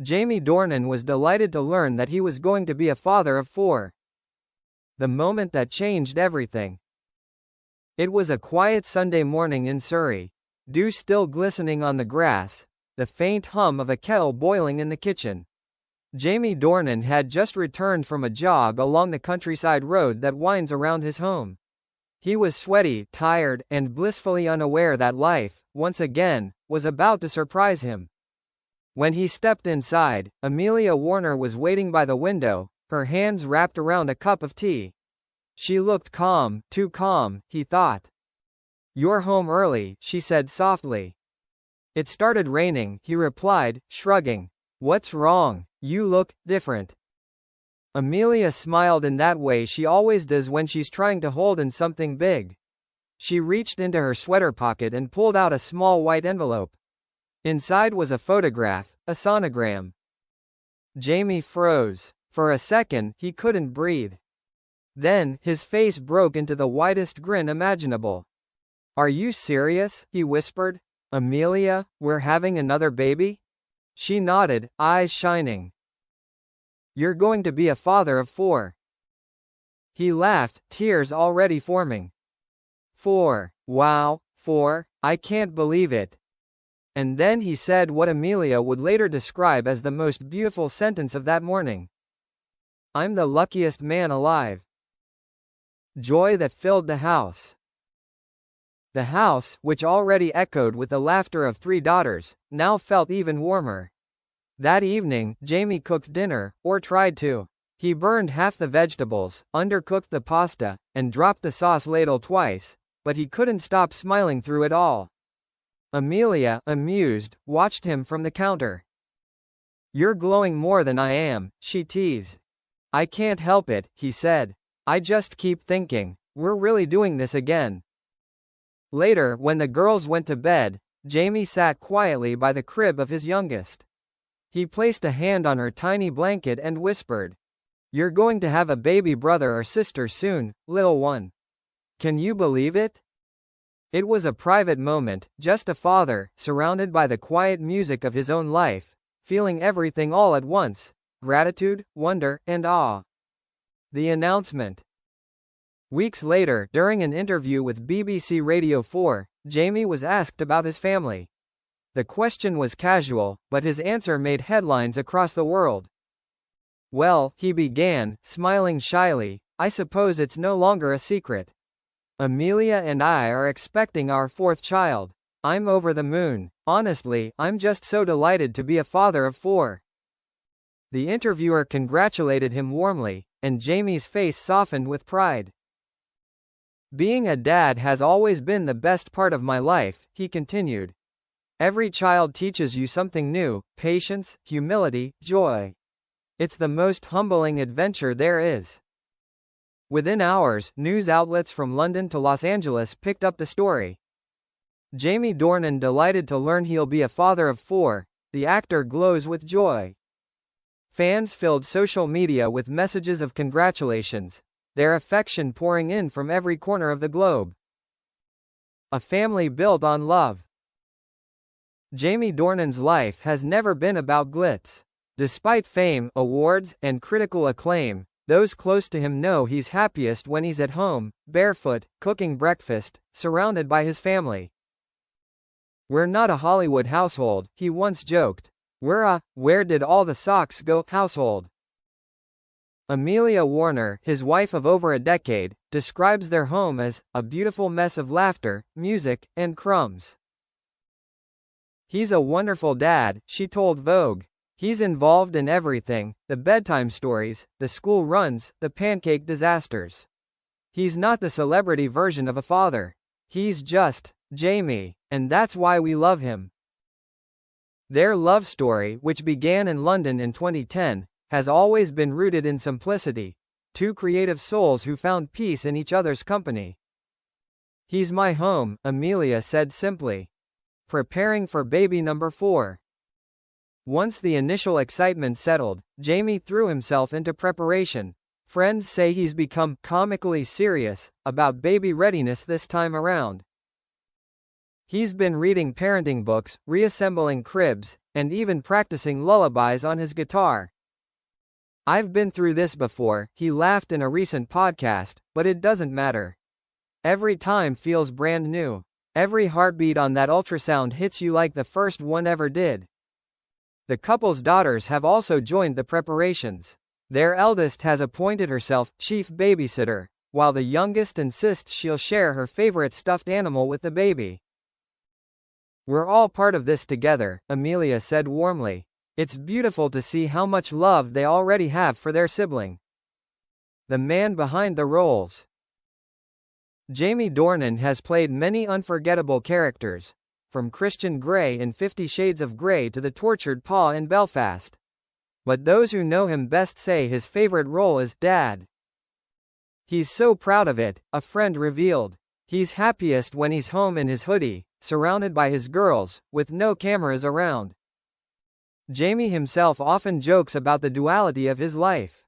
Jamie Dornan was delighted to learn that he was going to be a father of 4. The moment that changed everything. It was a quiet Sunday morning in Surrey. Dew still glistening on the grass, the faint hum of a kettle boiling in the kitchen. Jamie Dornan had just returned from a jog along the countryside road that winds around his home. He was sweaty, tired, and blissfully unaware that life, once again, was about to surprise him. When he stepped inside, Amelia Warner was waiting by the window, her hands wrapped around a cup of tea. She looked calm, too calm, he thought. "You're home early," she said softly. "It started raining," he replied, shrugging. "What's wrong? You look different." Amelia smiled in that way she always does when she's trying to hold in something big. She reached into her sweater pocket and pulled out a small white envelope. Inside was a photograph, a sonogram. Jamie froze. For a second, he couldn't breathe. Then, his face broke into the widest grin imaginable. "Are you serious?" he whispered. "Amelia, we're having another baby?" She nodded, eyes shining. "You're going to be a father of 4. He laughed, tears already forming. 4. Wow, 4, I can't believe it. And then he said what Amelia would later describe as the most beautiful sentence of that morning. "I'm the luckiest man alive." Joy that filled the house. The house, which already echoed with the laughter of 3 daughters, now felt even warmer. That evening, Jamie cooked dinner, or tried to. He burned half the vegetables, undercooked the pasta, and dropped the sauce ladle twice, but he couldn't stop smiling through it all. Amelia, amused, watched him from the counter. "You're glowing more than I am," she teased. "I can't help it," he said. "I just keep thinking, we're really doing this again." Later, when the girls went to bed, Jamie sat quietly by the crib of his youngest. He placed a hand on her tiny blanket and whispered, "You're going to have a baby brother or sister soon, little one. Can you believe it?" It was a private moment, just a father, surrounded by the quiet music of his own life, feeling everything all at once, gratitude, wonder, and awe. The announcement. Weeks later, during an interview with BBC Radio 4, Jamie was asked about his family. The question was casual, but his answer made headlines across the world. "Well," he began, smiling shyly, "I suppose it's no longer a secret. Amelia and I are expecting our 4th child. I'm over the moon. Honestly, I'm just so delighted to be a father of 4. The interviewer congratulated him warmly, and Jamie's face softened with pride. "Being a dad has always been the best part of my life," he continued. "Every child teaches you something new: patience, humility, joy. It's the most humbling adventure there is." Within hours, news outlets from London to Los Angeles picked up the story. Jamie Dornan delighted to learn he'll be a father of 4, the actor glows with joy. Fans filled social media with messages of congratulations, their affection pouring in from every corner of the globe. A family built on love. Jamie Dornan's life has never been about glitz. Despite fame, awards, and critical acclaim, those close to him know he's happiest when he's at home, barefoot, cooking breakfast, surrounded by his family. "We're not a Hollywood household," he once joked. "We're a where did all the socks go household." Amelia Warner, his wife of over a decade, describes their home as a beautiful mess of laughter, music, and crumbs. "He's a wonderful dad," she told Vogue. "He's involved in everything, the bedtime stories, the school runs, the pancake disasters. He's not the celebrity version of a father. He's just Jamie, and that's why we love him." Their love story, which began in London in 2010, has always been rooted in simplicity. 2 creative souls who found peace in each other's company. "He's my home," Amelia said simply. Preparing for baby number 4. Once the initial excitement settled, Jamie threw himself into preparation. Friends say he's become comically serious about baby readiness this time around. He's been reading parenting books, reassembling cribs, and even practicing lullabies on his guitar. I've been through this before, he laughed in a recent podcast, but it doesn't matter. Every time feels brand new. Every heartbeat on that ultrasound hits you like the first one ever did. The couple's daughters have also joined the preparations. Their eldest has appointed herself chief babysitter, while the youngest insists she'll share her favorite stuffed animal with the baby. We're all part of this together, Amelia said warmly. It's beautiful to see how much love they already have for their sibling. The man behind the roles. Jamie Dornan has played many unforgettable characters, from Christian Grey in 50 Shades of Grey to the tortured Pa in Belfast. But those who know him best say his favorite role is Dad. He's so proud of it, a friend revealed. He's happiest when he's home in his hoodie, surrounded by his girls, with no cameras around. Jamie himself often jokes about the duality of his life.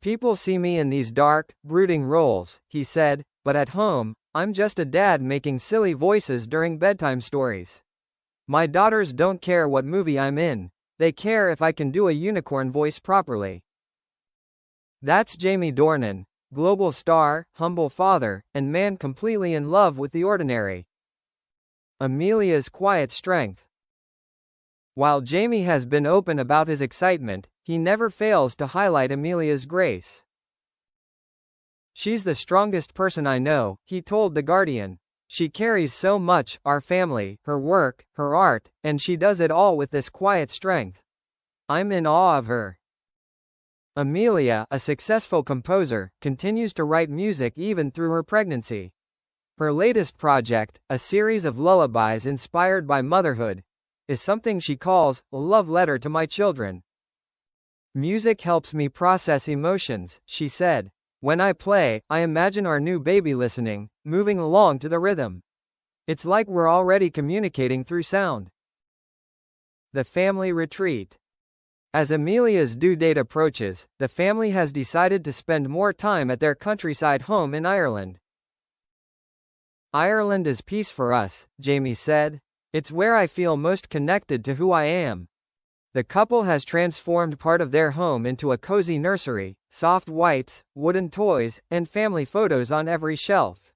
People see me in these dark, brooding roles, he said, but at home, I'm just a dad making silly voices during bedtime stories. My daughters don't care what movie I'm in, they care if I can do a unicorn voice properly. That's Jamie Dornan, global star, humble father, and man completely in love with the ordinary. Amelia's quiet strength. While Jamie has been open about his excitement, he never fails to highlight Amelia's grace. She's the strongest person I know, he told The Guardian. She carries so much, our family, her work, her art, and she does it all with this quiet strength. I'm in awe of her. Amelia, a successful composer, continues to write music even through her pregnancy. Her latest project, a series of lullabies inspired by motherhood, is something she calls a love letter to my children. Music helps me process emotions, she said. When I play, I imagine our new baby listening, moving along to the rhythm. It's like we're already communicating through sound. The family retreat. As Amelia's due date approaches, the family has decided to spend more time at their countryside home in Ireland. Ireland is peace for us, Jamie said. It's where I feel most connected to who I am. The couple has transformed part of their home into a cozy nursery, soft whites, wooden toys, and family photos on every shelf.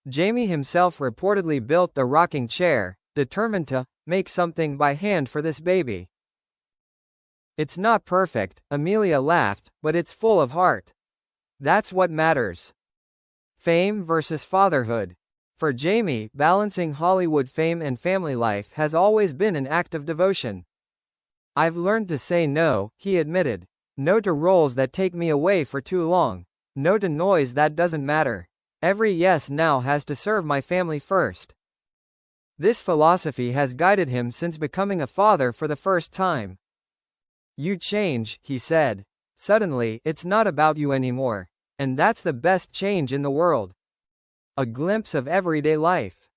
Jamie himself reportedly built the rocking chair, determined to make something by hand for this baby. It's not perfect, Amelia laughed, but it's full of heart. That's what matters. Fame versus fatherhood. For Jamie, balancing Hollywood fame and family life has always been an act of devotion. I've learned to say no, he admitted. No to roles that take me away for too long. No to noise that doesn't matter. Every yes now has to serve my family first. This philosophy has guided him since becoming a father for the first time. You change, he said. Suddenly, it's not about you anymore. And that's the best change in the world. A glimpse of everyday life.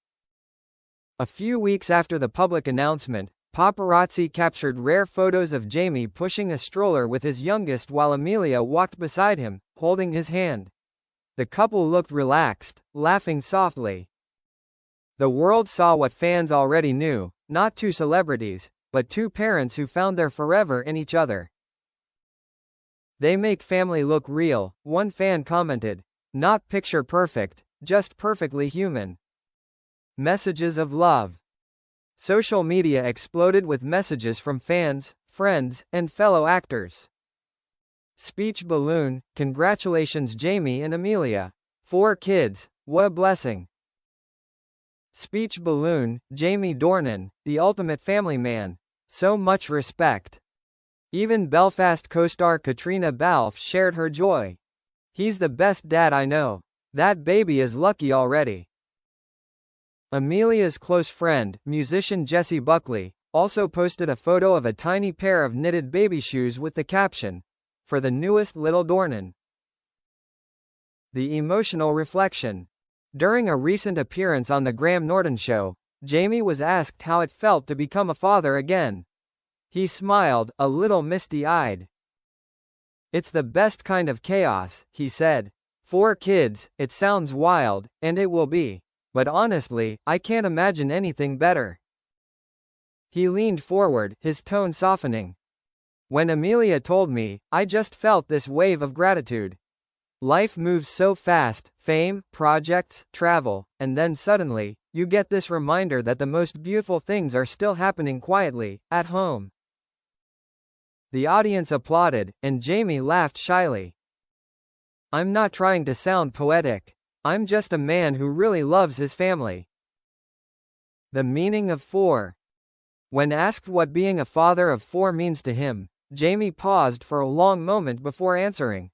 A few weeks after the public announcement, paparazzi captured rare photos of Jamie pushing a stroller with his youngest while Amelia walked beside him, holding his hand. The couple looked relaxed, laughing softly. The world saw what fans already knew, not two celebrities, but two parents who found their forever in each other. They make family look real, one fan commented. Not picture perfect, just perfectly human. Messages of love. Social media exploded with messages from fans, friends, and fellow actors. Speech balloon, congratulations Jamie and Amelia. 4 kids, what a blessing. Speech balloon, Jamie Dornan, the ultimate family man. So much respect. Even Belfast co-star Katrina Balfe shared her joy. He's the best dad I know. That baby is lucky already. Amelia's close friend, musician Jessie Buckley, also posted a photo of a tiny pair of knitted baby shoes with the caption, "For the newest little Dornan." The emotional reflection. During a recent appearance on The Graham Norton Show, Jamie was asked how it felt to become a father again. He smiled, a little misty-eyed. It's the best kind of chaos, he said. 4 kids, it sounds wild, and it will be. But honestly, I can't imagine anything better. He leaned forward, his tone softening. When Amelia told me, I just felt this wave of gratitude. Life moves so fast, fame, projects, travel, and then suddenly, you get this reminder that the most beautiful things are still happening quietly, at home. The audience applauded, and Jamie laughed shyly. I'm not trying to sound poetic. I'm just a man who really loves his family. The meaning of 4. When asked what being a father of 4 means to him, Jamie paused for a long moment before answering.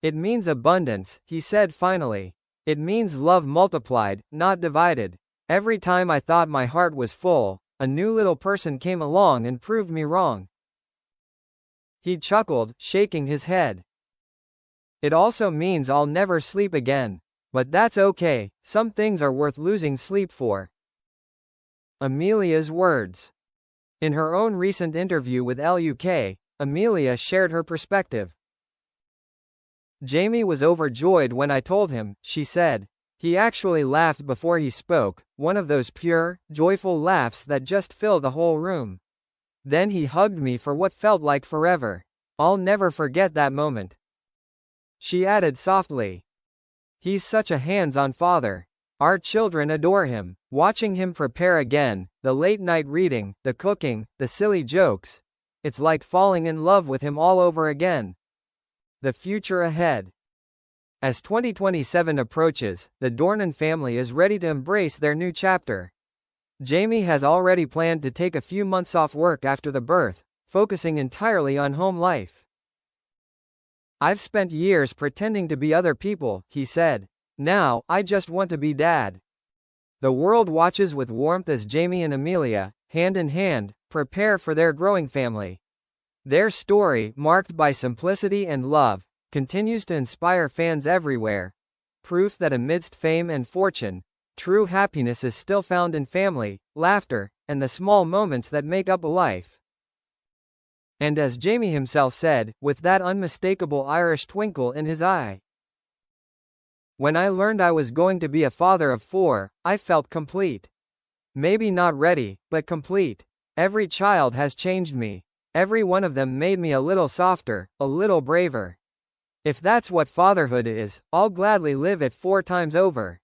It means abundance, he said finally. It means love multiplied, not divided. Every time I thought my heart was full, a new little person came along and proved me wrong. He chuckled, shaking his head. It also means I'll never sleep again. But that's okay, some things are worth losing sleep for. Amelia's words. In her own recent interview with LUK, Amelia shared her perspective. Jamie was overjoyed when I told him, she said. He actually laughed before he spoke, one of those pure, joyful laughs that just fill the whole room. Then he hugged me for what felt like forever. I'll never forget that moment. She added softly. He's such a hands-on father. Our children adore him. Watching him prepare again, the late-night reading, the cooking, the silly jokes. It's like falling in love with him all over again. The future ahead. As 2027 approaches, the Dornan family is ready to embrace their new chapter. Jamie has already planned to take a few months off work after the birth, focusing entirely on home life. I've spent years pretending to be other people, he said. Now, I just want to be dad. The world watches with warmth as Jamie and Amelia, hand in hand, prepare for their growing family. Their story, marked by simplicity and love, continues to inspire fans everywhere. Proof that amidst fame and fortune, true happiness is still found in family, laughter, and the small moments that make up a life. And as Jamie himself said, with that unmistakable Irish twinkle in his eye. When I learned I was going to be a father of 4, I felt complete. Maybe not ready, but complete. Every child has changed me. Every one of them made me a little softer, a little braver. If that's what fatherhood is, I'll gladly live it 4 times over.